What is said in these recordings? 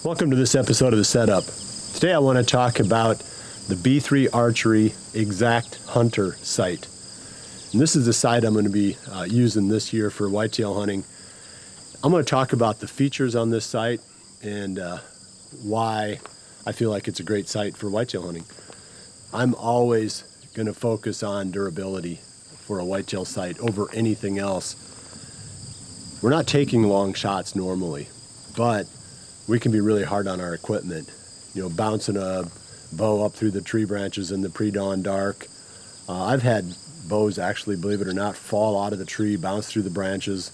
Welcome to this episode of The Setup. Today I want to talk about the B3 Archery Exact Hunter sight. And this is the sight I'm going to be using this year for whitetail hunting. I'm going to talk about the features on this sight and why I feel like it's a great sight for whitetail hunting. I'm always going to focus on durability for a whitetail sight over anything else. We're not taking long shots normally, but we can be really hard on our equipment. You know, bouncing a bow up through the tree branches in the pre-dawn dark. I've had bows actually, believe it or not, fall out of the tree, bounce through the branches,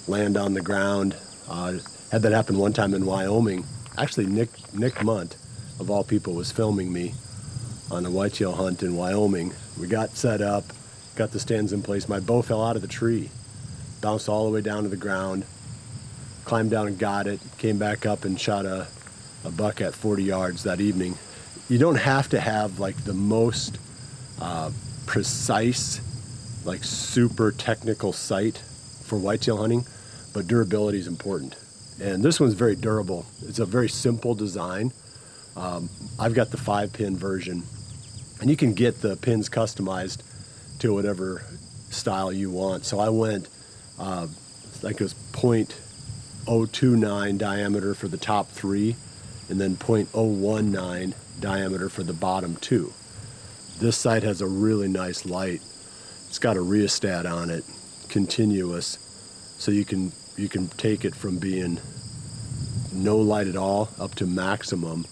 land on the ground. Had that happen one time in Wyoming. Actually, Nick Munt, of all people, was filming me on a whitetail hunt in Wyoming. We got set up, got the stands in place. My bow fell out of the tree, bounced all the way down to the ground, climbed down and got it, came back up and shot a buck at 40 yards that evening. You don't have to have like the most precise, like super technical sight for whitetail hunting, but durability is important. And this one's very durable. It's a very simple design. I've got the 5-pin version, and you can get the pins customized to whatever style you want. So I went, like it was 0.029 diameter for the top 3, and then 0.019 diameter for the bottom 2. This sight has a really nice light. It's got a rheostat on it, continuous, so you can take it from being no light at all up to maximum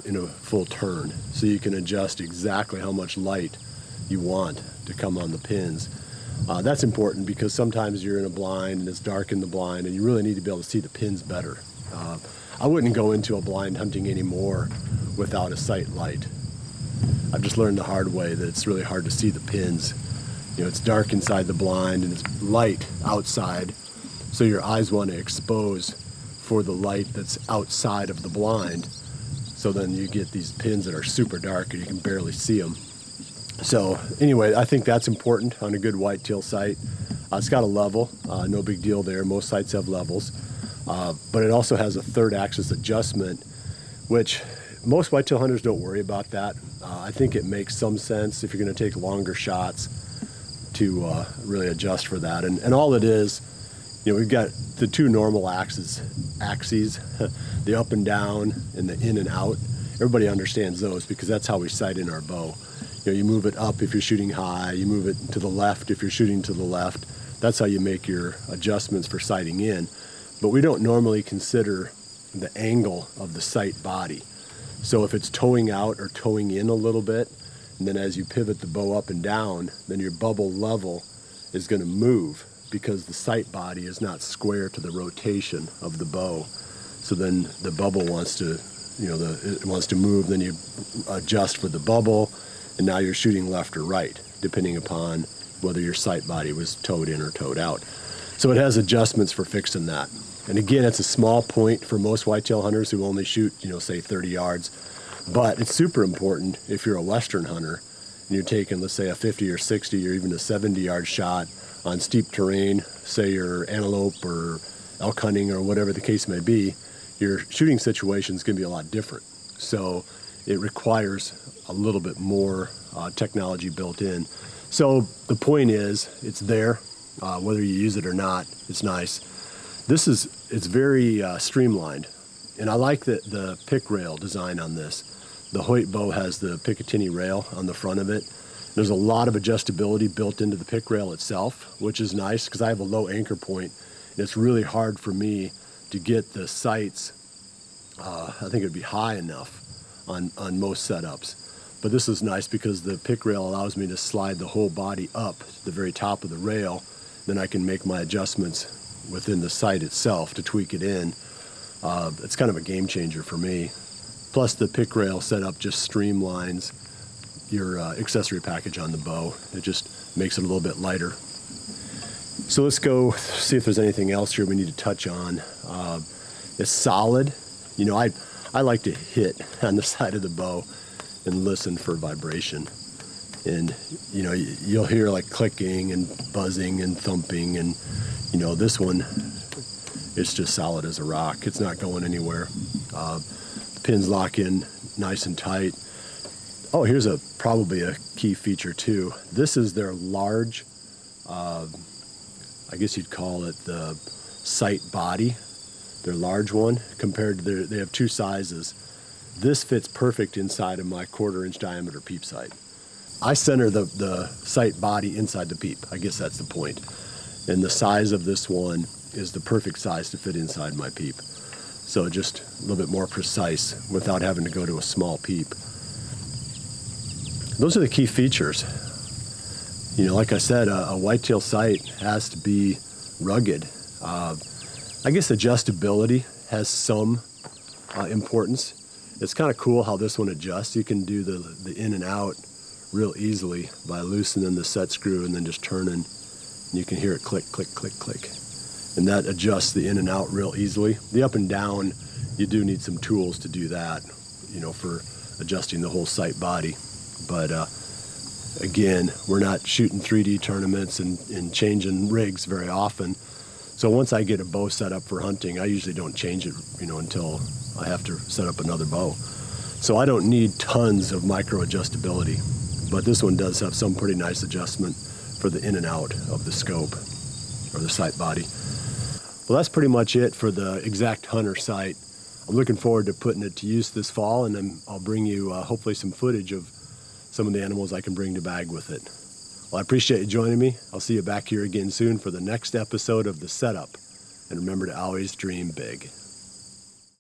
in a full turn. So you can adjust exactly how much light you want to come on the pins. That's important because sometimes you're in a blind and it's dark in the blind and you really need to be able to see the pins better. I wouldn't go into a blind hunting anymore without a sight light. I've just learned the hard way that it's really hard to see the pins. You know, it's dark inside the blind and it's light outside, so your eyes want to expose for the light that's outside of the blind. So then you get these pins that are super dark and you can barely see them. So anyway, I think that's important on a good whitetail sight. It's got a level, no big deal there. Most sights have levels, but it also has a 3rd axis adjustment, which most whitetail hunters don't worry about that. I think it makes some sense if you're going to take longer shots to really adjust for that. And all it is, you know, we've got the 2 normal axes, the up and down and the in and out. Everybody understands those because that's how we sight in our bow. You know, you move it up if you're shooting high, you move it to the left if you're shooting to the left. That's how you make your adjustments for sighting in. But we don't normally consider the angle of the sight body. So if it's towing out or towing in a little bit, and then as you pivot the bow up and down, then your bubble level is going to move because the sight body is not square to the rotation of the bow. So then the bubble wants to, you know, it wants to move, then you adjust for the bubble, and now you're shooting left or right, depending upon whether your sight body was towed in or towed out. So it has adjustments for fixing that. And again, it's a small point for most whitetail hunters who only shoot, you know, say 30 yards. But it's super important if you're a Western hunter and you're taking, let's say, a 50 or 60 or even a 70-yard shot on steep terrain, say you're antelope or elk hunting or whatever the case may be, your shooting situation is going to be a lot different. So it requires a little bit more technology built in. So the point is, it's there, whether you use it or not, it's nice. It's very streamlined, and I like the pick rail design on this. The Hoyt bow has the Picatinny rail on the front of it. There's a lot of adjustability built into the pick rail itself, which is nice because I have a low anchor point, and it's really hard for me to get the sights, I think it would be high enough on most setups. But this is nice because the pick rail allows me to slide the whole body up to the very top of the rail. Then I can make my adjustments within the sight itself to tweak it in. It's kind of a game changer for me. Plus the pick rail setup just streamlines your accessory package on the bow. It just makes it a little bit lighter. So let's go see if there's anything else here we need to touch on. It's solid. You know, I like to hit on the side of the bow and listen for vibration. And, you know, you'll hear like clicking and buzzing and thumping, and, you know, this one it's just solid as a rock. It's not going anywhere. Pins lock in nice and tight. Oh, here's probably a key feature too. This is their large, I guess you'd call it the sight body, their large one, compared to they have two sizes. This fits perfect inside of my 1/4 inch diameter peep sight. I center the sight body inside the peep. I guess that's the point. And the size of this one is the perfect size to fit inside my peep. So just a little bit more precise without having to go to a small peep. Those are the key features. You know, like I said, a whitetail sight has to be rugged. I guess adjustability has some importance. It's kind of cool how this one adjusts. You can do the in and out real easily by loosening the set screw and then just turning. You can hear it click, click, click, click. And that adjusts the in and out real easily. The up and down, you do need some tools to do that, you know, for adjusting the whole sight body. But again, we're not shooting 3D tournaments and changing rigs very often. So once I get a bow set up for hunting, I usually don't change it, you know, until I have to set up another bow. So I don't need tons of micro adjustability, but this one does have some pretty nice adjustment for the in and out of the scope or the sight body. Well, that's pretty much it for the Exact Hunter sight. I'm looking forward to putting it to use this fall, and then I'll bring you hopefully some footage of some of the animals I can bring to bag with it. Well, I appreciate you joining me. I'll see you back here again soon for the next episode of The Setup. And remember to always dream big.